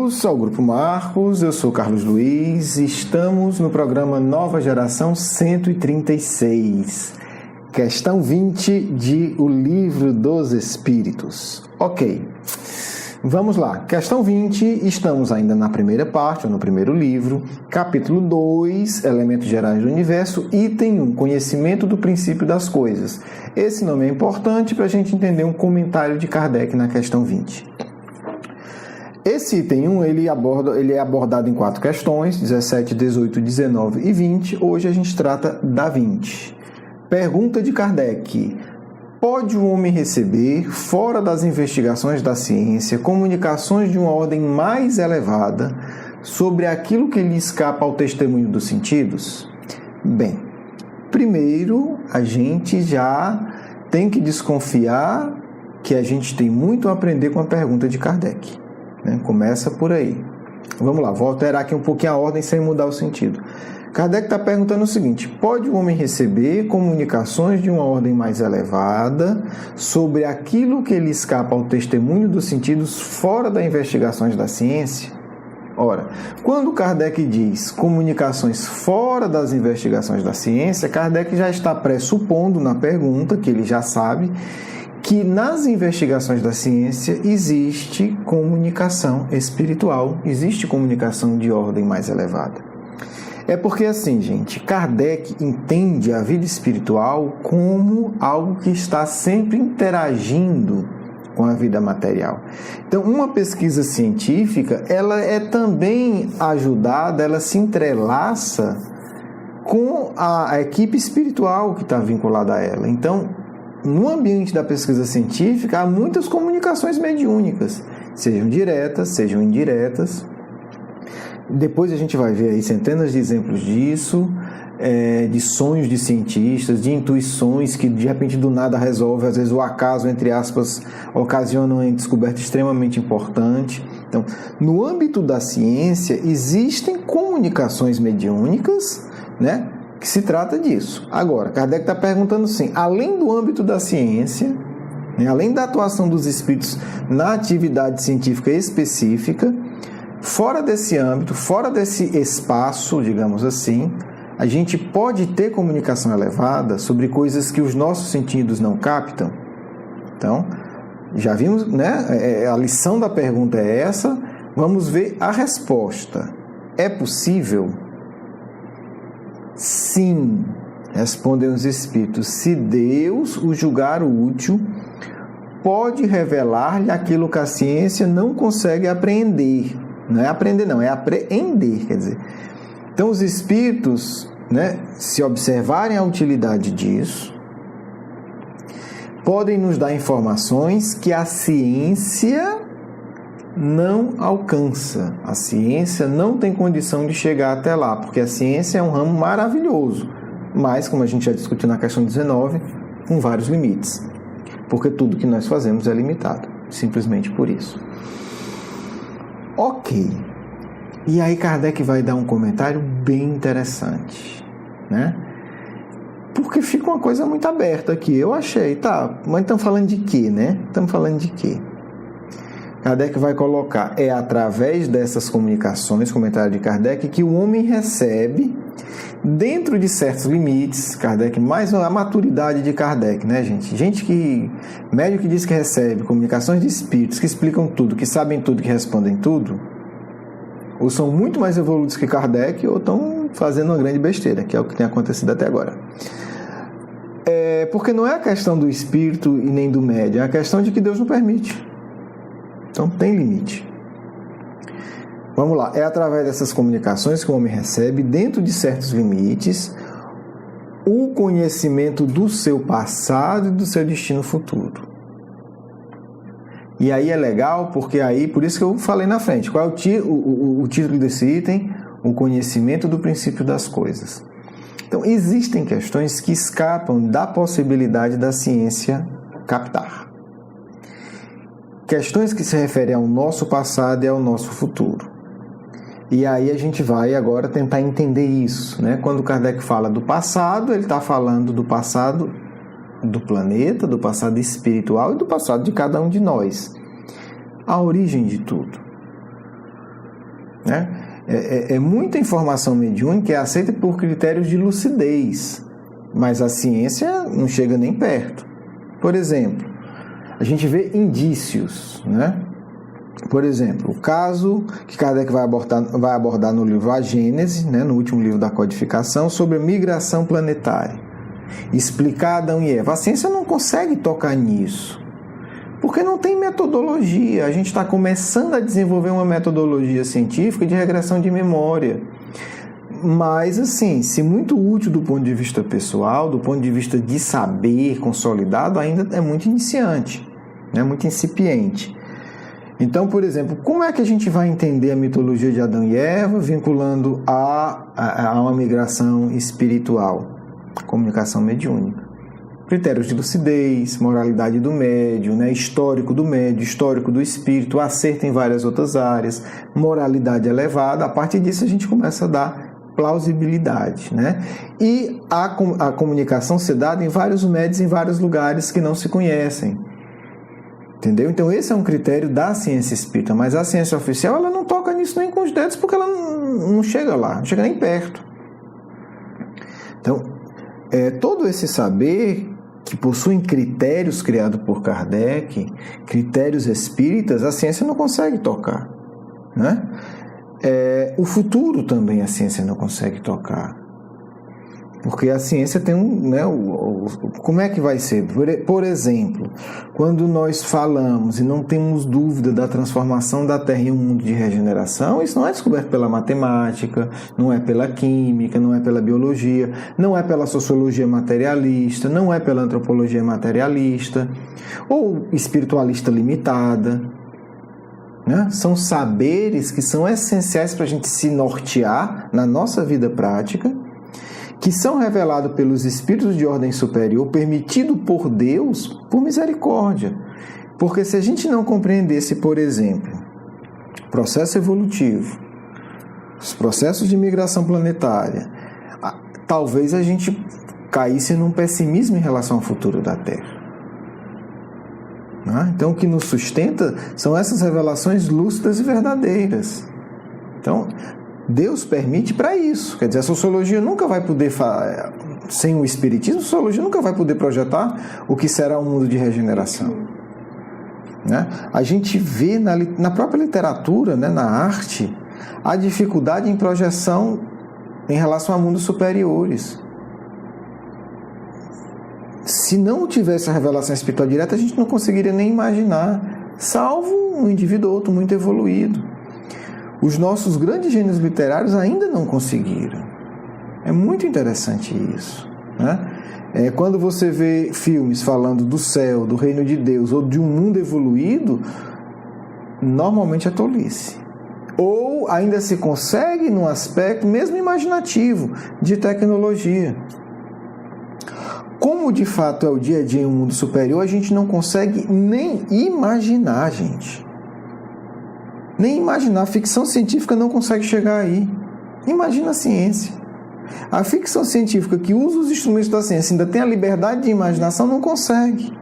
Bem-vindos ao Grupo Marcos, eu sou Carlos Luiz e estamos no programa Nova Geração 136, questão 20 de O Livro dos Espíritos. Ok, vamos lá, questão 20, estamos ainda na primeira parte, ou no primeiro livro, capítulo 2, Elementos Gerais do Universo, item 1, Conhecimento do Princípio das Coisas. Esse nome é importante para a gente entender um comentário de Kardec na questão 20. Esse item 1 ele é abordado em 4 questões, 17, 18, 19 e 20. Hoje a gente trata da 20. Pergunta de Kardec: pode o homem receber, fora das investigações da ciência, comunicações de uma ordem mais elevada sobre aquilo que lhe escapa ao testemunho dos sentidos? Bem, primeiro a gente já tem que desconfiar que a gente tem muito a aprender com a pergunta de Kardec. Começa por aí. Vamos lá, vou alterar aqui um pouquinho a ordem sem mudar o sentido. Kardec está perguntando o seguinte: pode o homem receber comunicações de uma ordem mais elevada sobre aquilo que lhe escapa ao testemunho dos sentidos fora das investigações da ciência? Ora, quando Kardec diz comunicações fora das investigações da ciência, Kardec já está pressupondo na pergunta, que ele já sabe, que nas investigações da ciência existe comunicação espiritual, existe comunicação de ordem mais elevada. É porque assim, gente, Kardec entende a vida espiritual como algo que está sempre interagindo com a vida material. Então, uma pesquisa científica, ela é também ajudada, ela se entrelaça com a equipe espiritual que está vinculada a ela. Então, no ambiente da pesquisa científica, há muitas comunicações mediúnicas, sejam diretas, sejam indiretas. Depois a gente vai ver aí centenas de exemplos disso, de sonhos de cientistas, de intuições que de repente do nada resolve, às vezes o acaso, entre aspas, ocasiona uma descoberta extremamente importante. Então, no âmbito da ciência, existem comunicações mediúnicas, né? Que se trata disso. Agora, Kardec está perguntando assim, além do âmbito da ciência, além da atuação dos espíritos na atividade científica específica, fora desse âmbito, fora desse espaço, digamos assim, a gente pode ter comunicação elevada sobre coisas que os nossos sentidos não captam? Então, já vimos, né? A lição da pergunta é essa, vamos ver a resposta. É possível? Sim, respondem os espíritos. Se Deus o julgar útil, pode revelar-lhe aquilo que a ciência não consegue apreender. Não é aprender, não, é apreender, quer dizer. Então, os espíritos, né, se observarem a utilidade disso, podem nos dar informações que a ciência não alcança. A ciência não tem condição de chegar até lá, porque a ciência é um ramo maravilhoso, mas, como a gente já discutiu na questão 19, com vários limites, porque tudo que nós fazemos é limitado, simplesmente por isso. Ok, e aí Kardec vai dar um comentário bem interessante, né? Porque fica uma coisa muito aberta aqui. Eu achei, tá, mas estamos falando de quê, né? Estamos falando de quê? Kardec vai colocar, é através dessas comunicações, comentário de Kardec, que o homem recebe, dentro de certos limites, Kardec, mais a maturidade de Kardec, né, gente? Médium que diz que recebe comunicações de espíritos que explicam tudo, que sabem tudo, que respondem tudo, ou são muito mais evoluídos que Kardec, ou estão fazendo uma grande besteira, que é o que tem acontecido até agora. Porque não é a questão do espírito e nem do médium, é a questão de que Deus não permite. Então, tem limite. Vamos lá. É através dessas comunicações que o homem recebe, dentro de certos limites, o conhecimento do seu passado e do seu destino futuro. E aí é legal, porque aí, por isso que eu falei na frente, qual é o título desse item? O conhecimento do princípio das coisas. Então, existem questões que escapam da possibilidade da ciência captar. Questões que se referem ao nosso passado e ao nosso futuro. E aí a gente vai agora tentar entender isso, né? Quando Kardec fala do passado, ele está falando do passado do planeta, do passado espiritual e do passado de cada um de nós. A origem de tudo. né? Muita informação mediúnica que é aceita por critérios de lucidez, mas a ciência não chega nem perto. Por exemplo, a gente vê indícios, né? Por exemplo, o caso que Kardec vai abordar no livro A Gênese, né, no último livro da codificação, sobre a migração planetária. Explicar Adão e Eva. A ciência não consegue tocar nisso, porque não tem metodologia. A gente está começando a desenvolver uma metodologia científica de regressão de memória. Mas, assim, se muito útil do ponto de vista pessoal, do ponto de vista de saber consolidado, ainda é muito iniciante, né? Muito incipiente. Então, por exemplo, como é que a gente vai entender a mitologia de Adão e Eva vinculando a uma migração espiritual? Comunicação mediúnica. Critérios de lucidez, moralidade do médium, né? Histórico do médium, histórico do espírito, acerto em várias outras áreas, moralidade elevada. A partir disso a gente começa a dar plausibilidade, né? E a comunicação ser dada em vários médios, em vários lugares que não se conhecem. Entendeu? Então esse é um critério da ciência espírita, mas a ciência oficial ela não toca nisso nem com os dedos, porque ela não chega lá, não chega nem perto. Então, todo esse saber que possuem critérios criados por Kardec, critérios espíritas, a ciência não consegue tocar, né? O futuro também a ciência não consegue tocar. Porque a ciência tem como é que vai ser? Por exemplo, quando nós falamos e não temos dúvida da transformação da Terra em um mundo de regeneração, isso não é descoberto pela matemática, não é pela química, não é pela biologia, não é pela sociologia materialista, não é pela antropologia materialista ou espiritualista limitada, né? São saberes que são essenciais para a gente se nortear na nossa vida prática, que são revelados pelos espíritos de ordem superior, permitido por Deus, por misericórdia. Porque se a gente não compreendesse, por exemplo, processo evolutivo, os processos de migração planetária, talvez a gente caísse num pessimismo em relação ao futuro da Terra. Então, o que nos sustenta são essas revelações lúcidas e verdadeiras. Então, Deus permite para isso. Quer dizer, a sociologia nunca vai poder, sem o espiritismo, a sociologia nunca vai poder projetar o que será um mundo de regeneração. Né? A gente vê na própria literatura, né, na arte, a dificuldade em projeção em relação a mundos superiores. Se não tivesse a revelação espiritual direta, a gente não conseguiria nem imaginar, salvo um indivíduo ou outro muito evoluído. Os nossos grandes gênios literários ainda não conseguiram. É muito interessante isso, né? Quando você vê filmes falando do céu, do reino de Deus ou de um mundo evoluído, normalmente é tolice. Ou ainda se consegue num aspecto mesmo imaginativo de tecnologia. Como de fato é o dia a dia em um mundo superior, a gente não consegue nem imaginar, gente. Nem imaginar. A ficção científica não consegue chegar aí. Imagina a ciência. A ficção científica que usa os instrumentos da ciência, ainda tem a liberdade de imaginação, não consegue.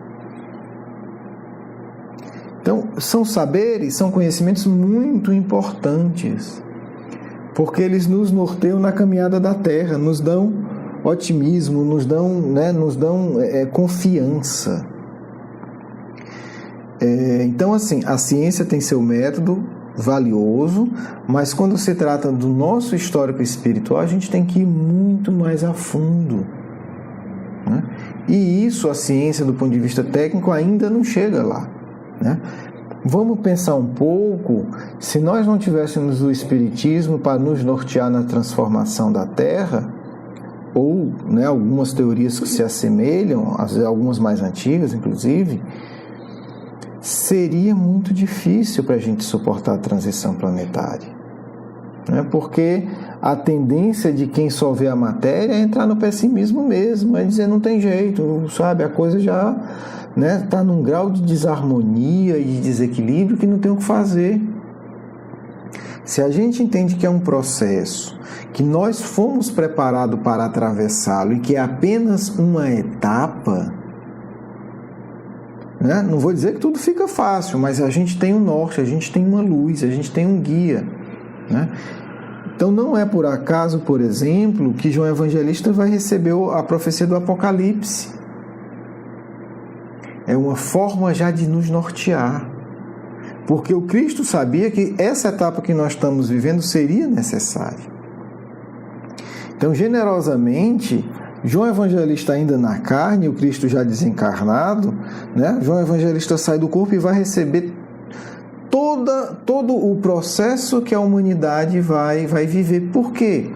Então, são saberes, são conhecimentos muito importantes, porque eles nos norteiam na caminhada da Terra, nos dão otimismo, nos dão confiança. Então, assim, a ciência tem seu método valioso, mas quando se trata do nosso histórico espiritual, a gente tem que ir muito mais a fundo, né? E isso a ciência, do ponto de vista técnico, ainda não chega lá, né? Vamos pensar um pouco, se nós não tivéssemos o Espiritismo para nos nortear na transformação da Terra, ou, né, algumas teorias que se assemelham, algumas mais antigas, inclusive, seria muito difícil para a gente suportar a transição planetária, né? Porque a tendência de quem só vê a matéria é entrar no pessimismo mesmo, é dizer não tem jeito, sabe? A coisa já está num grau de desarmonia e de desequilíbrio que não tem o que fazer. Se a gente entende que é um processo, que nós fomos preparados para atravessá-lo e que é apenas uma etapa, né? Não vou dizer que tudo fica fácil, mas a gente tem um norte, a gente tem uma luz, a gente tem um guia. né? Então não é por acaso, por exemplo, que João Evangelista vai receber a profecia do Apocalipse. É uma forma já de nos nortear. Porque o Cristo sabia que essa etapa que nós estamos vivendo seria necessária. Então, generosamente, João Evangelista ainda na carne, o Cristo já desencarnado, né? João Evangelista sai do corpo e vai receber todo o processo que a humanidade vai viver. Por quê?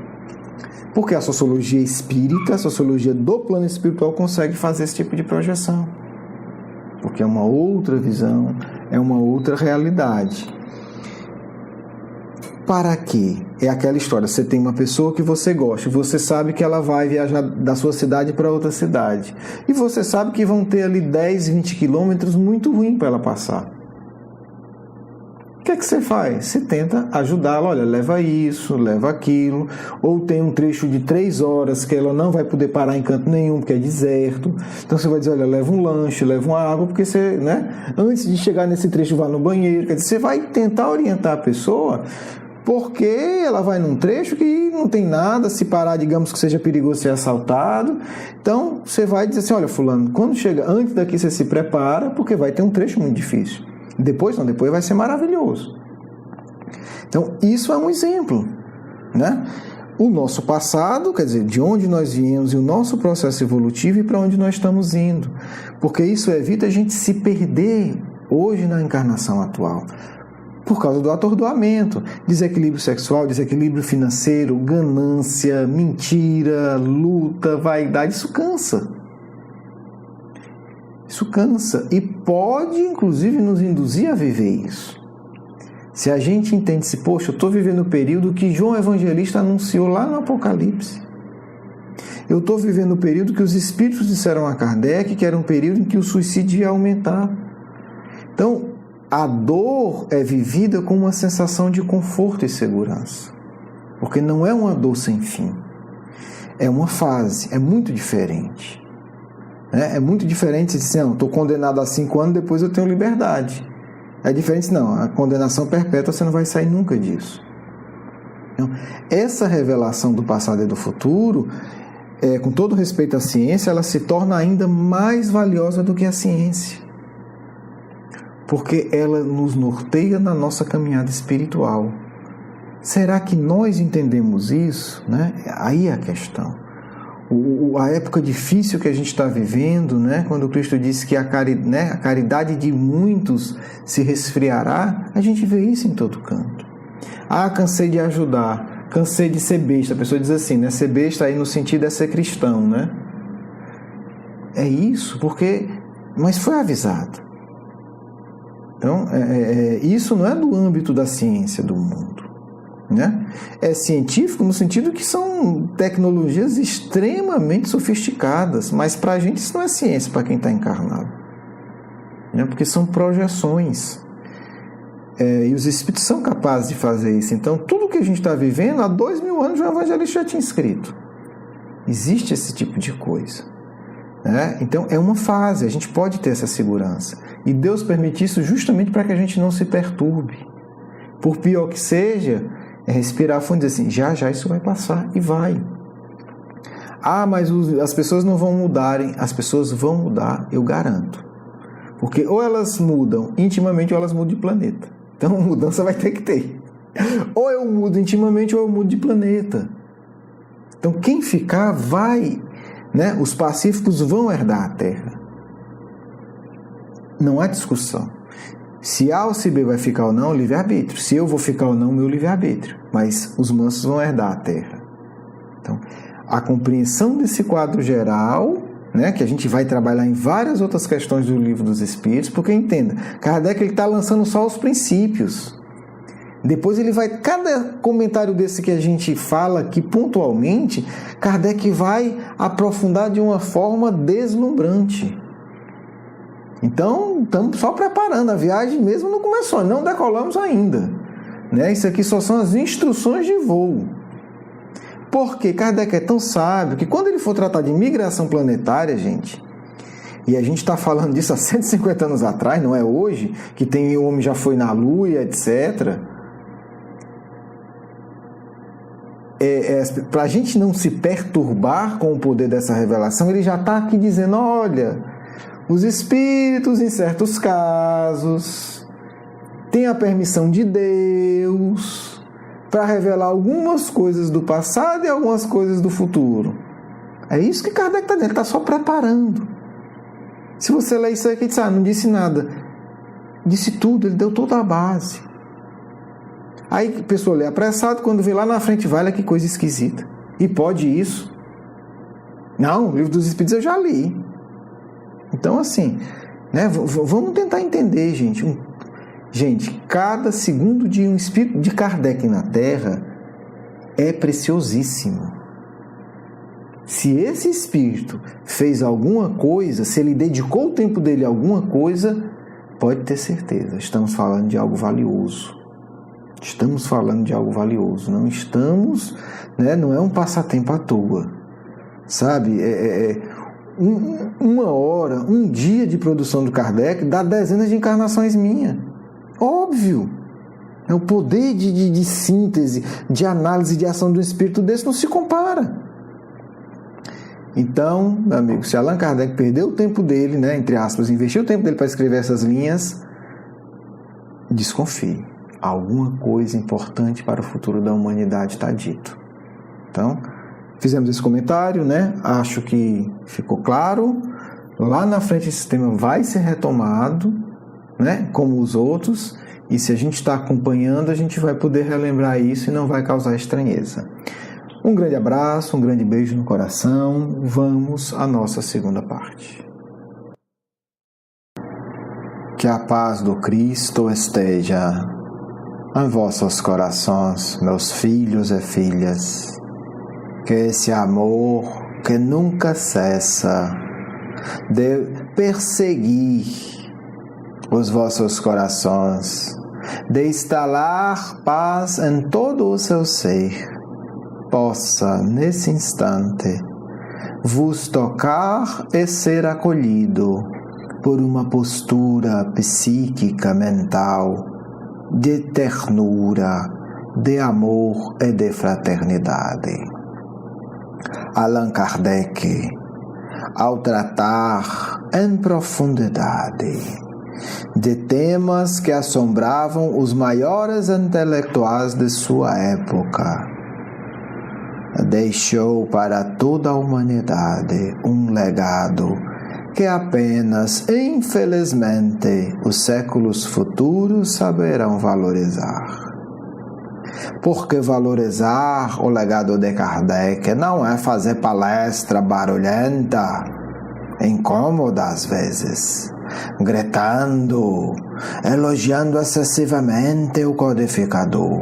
Porque a sociologia espírita, a sociologia do plano espiritual consegue fazer esse tipo de projeção. Porque é uma outra visão, é uma outra realidade. Para quê? É aquela história, você tem uma pessoa que você gosta, você sabe que ela vai viajar da sua cidade para outra cidade. E você sabe que vão ter ali 10, 20 quilômetros muito ruim para ela passar. O que é que você faz? Você tenta ajudá-la, olha, leva isso, leva aquilo, ou tem um trecho de 3 horas que ela não vai poder parar em canto nenhum, porque é deserto. Então você vai dizer, olha, leva um lanche, leva uma água, porque você, né, antes de chegar nesse trecho, vá no banheiro. Quer dizer, você vai tentar orientar a pessoa, porque ela vai num trecho que não tem nada, se parar, digamos que seja perigoso ser assaltado. Então você vai dizer assim, olha, fulano, quando chega, antes daqui você se prepara, porque vai ter um trecho muito difícil. Depois não, depois vai ser maravilhoso. Então, isso é um exemplo, né? O nosso passado, quer dizer, de onde nós viemos e o nosso processo evolutivo e para onde nós estamos indo. Porque isso evita a gente se perder hoje na encarnação atual. Por causa do atordoamento, desequilíbrio sexual, desequilíbrio financeiro, ganância, mentira, luta, vaidade, isso cansa. Isso cansa e pode, inclusive, nos induzir a viver isso. Se a gente entende-se, poxa, eu estou vivendo o período que João Evangelista anunciou lá no Apocalipse. Eu estou vivendo o período que os espíritos disseram a Kardec que era um período em que o suicídio ia aumentar. Então, a dor é vivida com uma sensação de conforto e segurança. Porque não é uma dor sem fim. É uma fase, é muito diferente. É muito diferente de dizer, não, estou condenado a 5 anos, depois eu tenho liberdade. É diferente, não, a condenação perpétua você não vai sair nunca disso. Então, essa revelação do passado e do futuro, com todo respeito à ciência, ela se torna ainda mais valiosa do que a ciência. Porque ela nos norteia na nossa caminhada espiritual. Será que nós entendemos isso? Né? Aí é a questão. A época difícil que a gente está vivendo, né? Quando Cristo disse que a caridade de muitos se resfriará, a gente vê isso em todo canto. Ah, cansei de ajudar, cansei de ser besta. A pessoa diz assim, né? Ser besta aí no sentido é ser cristão, né? É isso, mas foi avisado. Então, isso não é do âmbito da ciência do mundo. Né? É científico no sentido que são tecnologias extremamente sofisticadas, mas para a gente isso não é ciência para quem está encarnado, né? Porque são projeções, e os espíritos são capazes de fazer isso. Então tudo que a gente está vivendo há 2000 anos o Evangelista já tinha escrito. Existe esse tipo de coisa, né? Então é uma fase, a gente pode ter essa segurança e Deus permite isso justamente para que a gente não se perturbe, por pior que seja. É respirar fundo e dizer assim, já isso vai passar, e vai. Ah, mas as pessoas não vão mudarem. As pessoas vão mudar, eu garanto. Porque ou elas mudam intimamente ou elas mudam de planeta. Então mudança vai ter que ter. Ou eu mudo intimamente ou eu mudo de planeta. Então quem ficar vai, né? Os pacíficos vão herdar a Terra. Não há discussão. Se A ou se B vai ficar ou não, livre-arbítrio. Se eu vou ficar ou não, meu livre-arbítrio. Mas os mansos vão herdar a Terra. Então, a compreensão desse quadro geral, né, que a gente vai trabalhar em várias outras questões do Livro dos Espíritos, porque entenda, Kardec está lançando só os princípios. Depois ele vai, cada comentário desse que a gente fala aqui pontualmente, Kardec vai aprofundar de uma forma deslumbrante. Então, estamos só preparando, a viagem mesmo não começou, não decolamos ainda, né? Isso aqui só são as instruções de voo. Porque Kardec é tão sábio que quando ele for tratar de migração planetária, gente, e a gente está falando disso há 150 anos atrás, não é hoje, que o homem já foi na Lua, etc. para a gente não se perturbar com o poder dessa revelação, ele já está aqui dizendo, olha, os espíritos em certos casos têm a permissão de Deus para revelar algumas coisas do passado e algumas coisas do futuro. É isso que Kardec está dizendo, ele está só preparando. Se você ler isso aqui, diz, não disse nada. Disse tudo, ele deu toda a base. Aí a pessoa lê apressado, quando vê lá na frente, vai, olha que coisa esquisita. E pode isso? Não, o Livro dos Espíritos eu já li. Então, assim, né, vamos tentar entender, gente. Gente, cada segundo de um espírito de Kardec na Terra é preciosíssimo. Se esse espírito fez alguma coisa, se ele dedicou o tempo dele a alguma coisa, pode ter certeza, estamos falando de algo valioso. Estamos falando de algo valioso. Não estamos, né, não é um passatempo à toa. Sabe? Uma hora, um dia de produção do Kardec dá dezenas de encarnações minhas. Óbvio. O poder de síntese, de análise, de ação do espírito desse não se compara. Então, meu amigo, se Allan Kardec perdeu o tempo dele, né, entre aspas, investiu o tempo dele para escrever essas linhas, desconfie. Alguma coisa importante para o futuro da humanidade está dito. Então, fizemos esse comentário, né? Acho que ficou claro. Lá na frente esse tema vai ser retomado, né? Como os outros. E se a gente está acompanhando, a gente vai poder relembrar isso e não vai causar estranheza. Um grande abraço, um grande beijo no coração. Vamos à nossa segunda parte. Que a paz do Cristo esteja em vossos corações, meus filhos e filhas. Que esse amor que nunca cessa de perseguir os vossos corações, de instalar paz em todo o seu ser, possa, nesse instante, vos tocar e ser acolhido por uma postura psíquica, mental, de ternura, de amor e de fraternidade. Allan Kardec, ao tratar em profundidade de temas que assombravam os maiores intelectuais de sua época, deixou para toda a humanidade um legado que apenas, infelizmente, os séculos futuros saberão valorizar. Porque valorizar o legado de Kardec não é fazer palestra barulhenta, incômoda às vezes, gritando, elogiando excessivamente o codificador,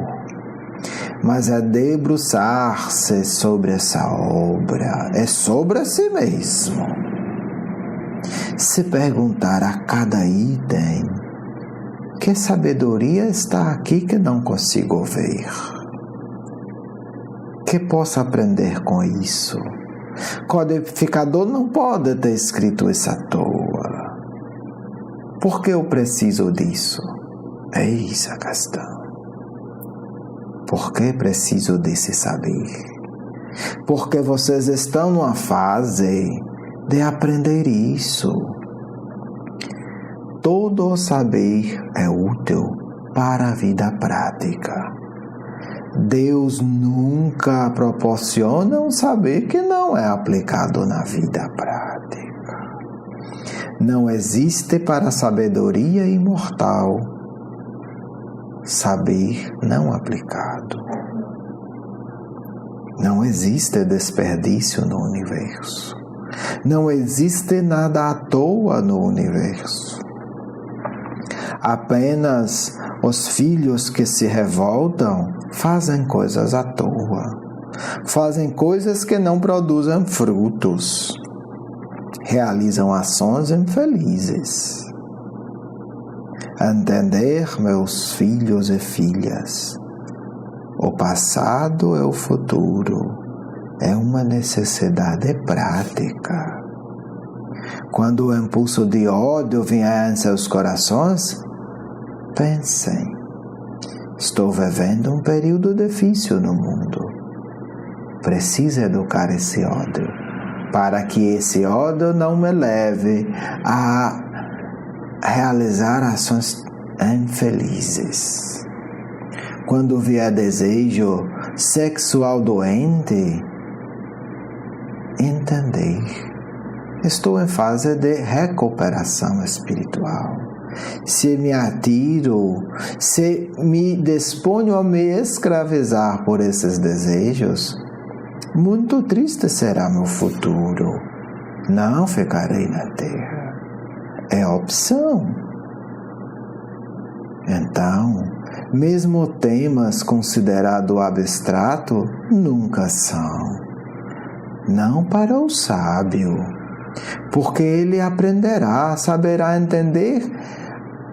mas é debruçar-se sobre essa obra, é sobre si mesmo. Se perguntar a cada item, que sabedoria está aqui que não consigo ver? Que posso aprender com isso? Codificador não pode ter escrito isso à toa. Por que eu preciso disso? Eis a questão. Por que preciso desse saber? Porque vocês estão numa fase de aprender isso. Todo saber é útil para a vida prática. Deus nunca proporciona um saber que não é aplicado na vida prática. Não existe para a sabedoria imortal saber não aplicado. Não existe desperdício no universo. Não existe nada à toa no universo. Apenas os filhos que se revoltam fazem coisas à toa. Fazem coisas que não produzem frutos. Realizam ações infelizes. Entender, meus filhos e filhas, o passado e o futuro é uma necessidade prática. Quando o impulso de ódio vier em seus corações, pensem, estou vivendo um período difícil no mundo. preciso educar esse ódio, para que esse ódio não me leve a realizar ações infelizes. Quando vier desejo sexual doente, entender. Estou em fase de recuperação espiritual. Se me atiro, se me disponho a me escravizar por esses desejos, muito triste será meu futuro. Não ficarei na terra. É opção. Então, mesmo temas considerados abstratos, nunca são. Não para o sábio, porque ele aprenderá, saberá entender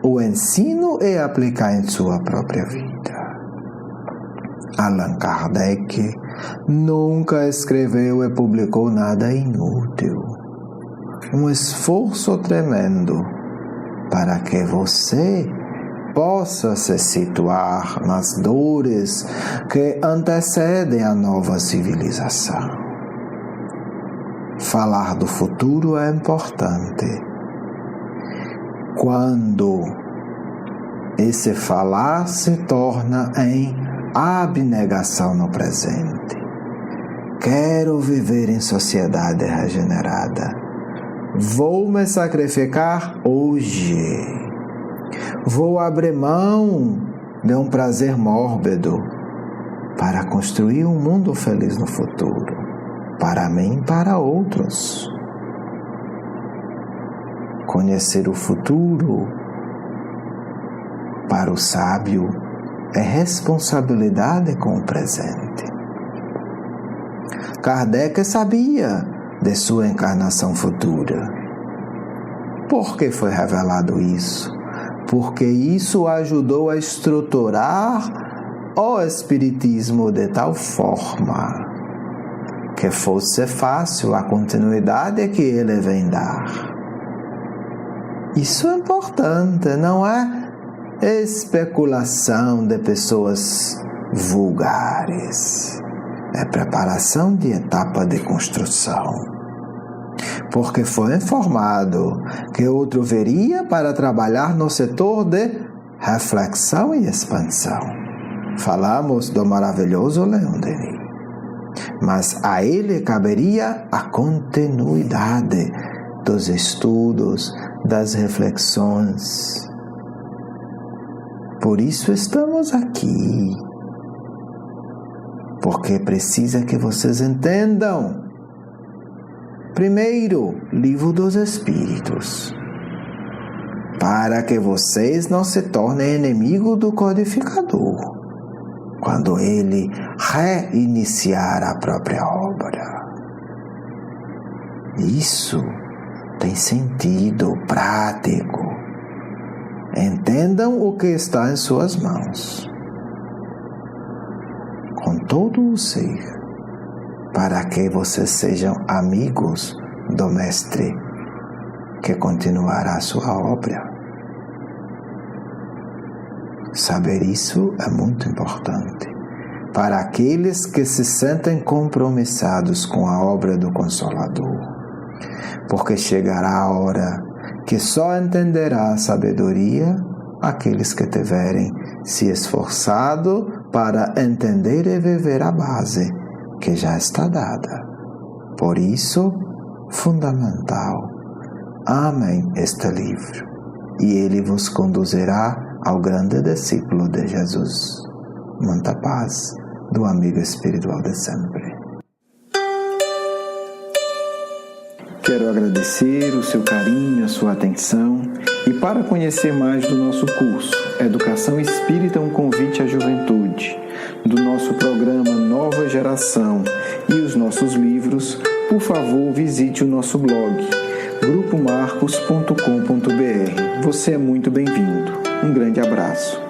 o ensino e aplicar em sua própria vida. Allan Kardec nunca escreveu e publicou nada inútil. Um esforço tremendo para que você possa se situar nas dores que antecedem a nova civilização. Falar do futuro é importante. Quando esse falar se torna em abnegação no presente. Quero viver em sociedade regenerada. Vou me sacrificar hoje. Vou abrir mão de um prazer mórbido para construir um mundo feliz no futuro. Para mim e para outros. Conhecer o futuro, para o sábio, é responsabilidade com o presente. Kardec sabia de sua encarnação futura. Por que foi revelado isso? Porque isso ajudou a estruturar o Espiritismo de tal forma que fosse fácil a continuidade que ele vem dar. Isso é importante, não é especulação de pessoas vulgares. É preparação de etapa de construção. Porque foi informado que outro viria para trabalhar no setor de reflexão e expansão. Falamos do maravilhoso Leon Denis. Mas a ele caberia a continuidade dos estudos, das reflexões. Por isso estamos aqui. Porque precisa que vocês entendam. Primeiro, Livro dos Espíritos. Para que vocês não se tornem inimigos do codificador. Quando ele reiniciar a própria obra. Isso tem sentido prático. Entendam o que está em suas mãos. Com todo o ser, para que vocês sejam amigos do Mestre, que continuará a sua obra. Saber isso é muito importante para aqueles que se sentem compromissados com a obra do Consolador, porque chegará a hora que só entenderá a sabedoria aqueles que tiverem se esforçado para entender e viver a base que já está dada. Por isso, fundamental, amem este livro e ele vos conduzirá ao grande discípulo de Jesus. Muita paz do amigo espiritual de sempre. Quero agradecer o seu carinho, a sua atenção e para conhecer mais do nosso curso Educação Espírita, um convite à juventude, do nosso programa Nova Geração e os nossos livros, por favor visite o nosso blog grupomarcos.com.br. Você é muito bem-vindo. Um grande abraço.